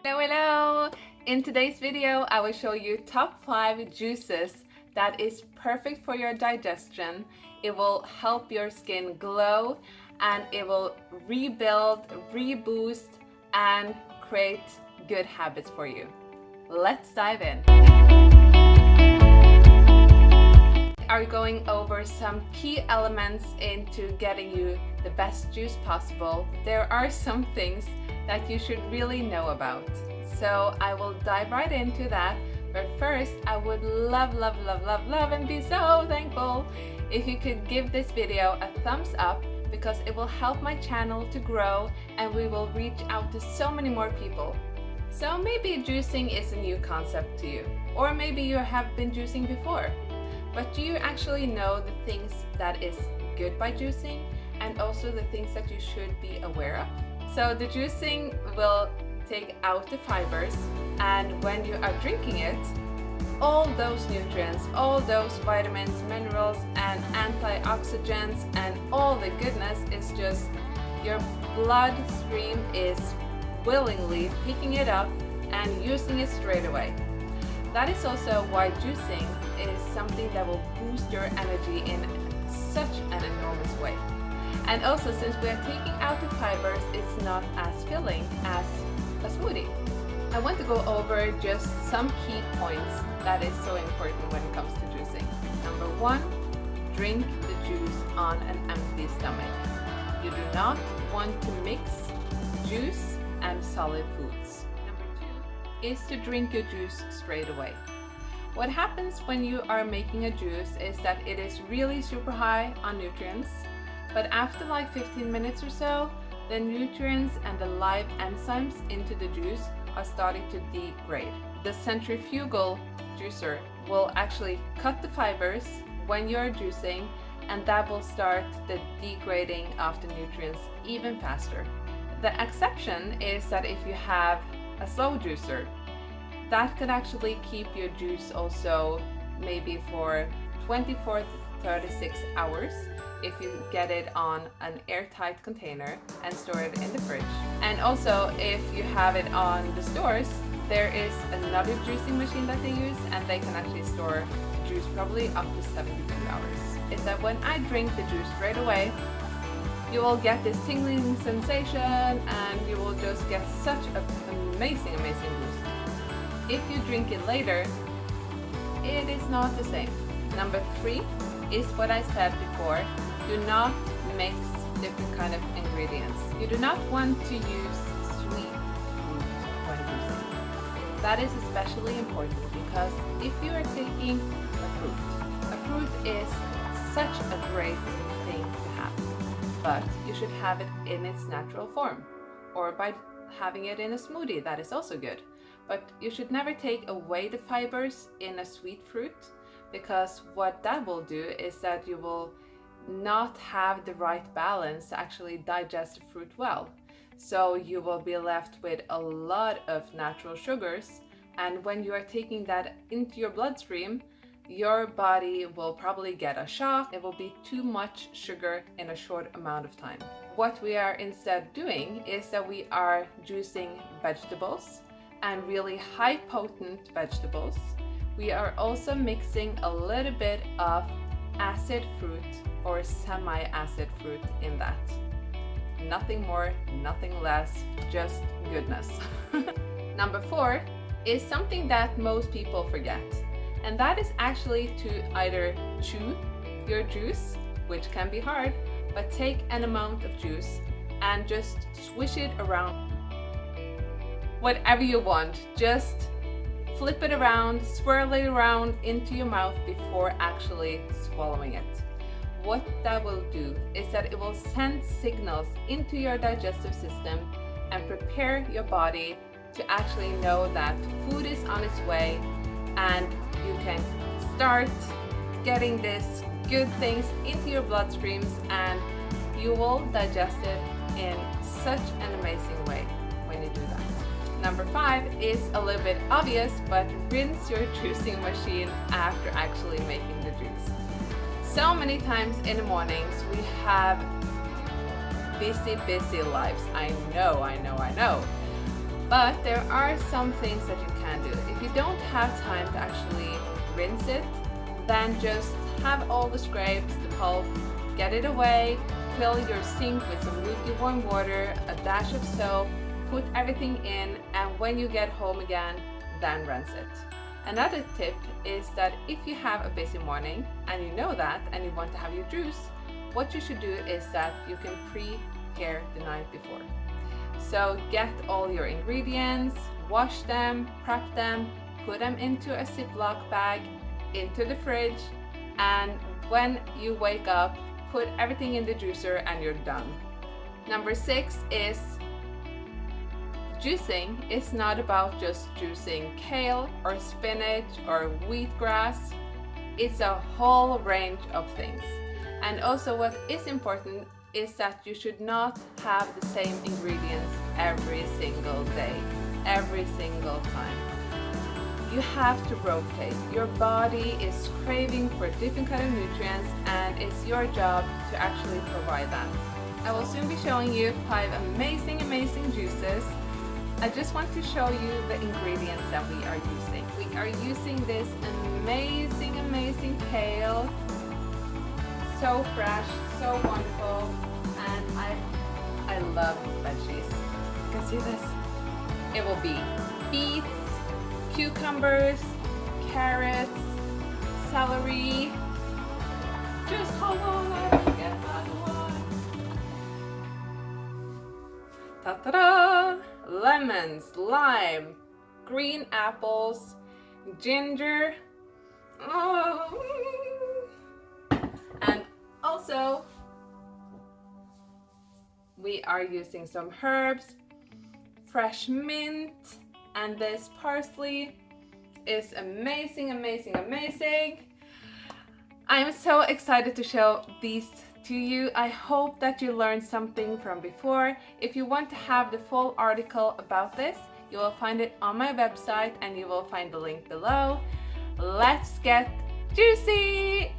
Hello, hello! In today's video, I will show you top 5 juices that is perfect for your digestion. It will help your skin glow and it will rebuild, reboost, and create good habits for you. Let's dive in. We are going over some key elements into getting you the best juice possible. There are some things that you should really know about. So I will dive right into that. But first, I would love and be so thankful if you could give this video a thumbs up, because it will help my channel to grow and we will reach out to so many more people. So maybe juicing is a new concept to you, or maybe you have been juicing before. But do you actually know the things that is good by juicing and also the things that you should be aware of? So the juicing will take out the fibers, and when you are drinking it, all those nutrients, all those vitamins, minerals and antioxidants and all the goodness is just, your bloodstream is willingly picking it up and using it straight away. That is also why juicing is something that will boost your energy in such an enormous way. And also, since we are taking out the fibers, it's not as filling as a smoothie. I want to go over just some key points that is so important when it comes to juicing. Number 1, drink the juice on an empty stomach. You do not want to mix juice and solid foods. Number 2 is to drink your juice straight away. What happens when you are making a juice is that it is really super high on nutrients, but after like 15 minutes or so, the nutrients and the live enzymes into the juice are starting to degrade. The centrifugal juicer will actually cut the fibers when you're juicing, and that will start the degrading of the nutrients even faster. The exception is that if you have a slow juicer, that could actually keep your juice also maybe for 24 to 36 hours if you get it on an airtight container and store it in the fridge. And also, if you have it on the stores, there is another juicing machine that they use, and they can actually store juice probably up to 72 hours. Is that when I drink the juice right away, you will get this tingling sensation and you will just get such an amazing boost. If you drink it later, it is not the same. Number 3 is what I said before. Do not mix different kind of ingredients. You do not want to use sweet fruit when juicing. That is especially important because if you are taking a fruit is such a great thing to have, but you should have it in its natural form, or by having it in a smoothie, that is also good. But you should never take away the fibers in a sweet fruit, because what that will do is that you will not have the right balance to actually digest the fruit well. So you will be left with a lot of natural sugars, and when you are taking that into your bloodstream, your body will probably get a shock. It will be too much sugar in a short amount of time. What we are instead doing is that we are juicing vegetables, and really high potent vegetables. We are also mixing a little bit of acid fruit or semi-acid fruit in that. Nothing more, nothing less, just goodness. Number 4 is something that most people forget, and that is actually to either chew your juice, which can be hard, but take an amount of juice and just swish it around. Whatever you want, just flip it around, swirl it around into your mouth before actually swallowing it. What that will do is that it will send signals into your digestive system and prepare your body to actually know that food is on its way, and you can start getting these good things into your bloodstreams, and you will digest it in such an amazing way when you do that. Number 5 is a little bit obvious, but rinse your juicing machine after actually making the juice. So many times in the mornings we have busy lives. I know. But there are some things that you can do. If you don't have time to actually rinse it, then just have all the scrapes, the pulp, get it away, fill your sink with some lukewarm water, a dash of soap, put everything in, and when you get home again, then rinse it. Another tip is that if you have a busy morning and you know that and you want to have your juice, what you should do is that you can prepare the night before. So get all your ingredients, wash them, prep them, put them into a Ziploc bag, into the fridge, and when you wake up, put everything in the juicer and you're done. Number 6 is juicing is not about just juicing kale or spinach or wheatgrass. It's a whole range of things. And also what is important is that you should not have the same ingredients every single day, every single time. You have to rotate. Your body is craving for different kind of nutrients and it's your job to actually provide that. I will soon be showing you 5 amazing juices. I just want to show you the ingredients that we are using. We are using this amazing kale. So fresh, so wonderful, and I love veggies. You can see this. It will be beets, cucumbers, carrots, celery. Just hold on, let me get that one. Ta-da! Lemons, lime, green apples, ginger. And also, we are using some herbs, fresh mint, and this parsley is amazing. I'm so excited to show these to you. I hope that you learned something from before. If you want to have the full article about this, you will find it on my website and you will find the link below. Let's get juicy!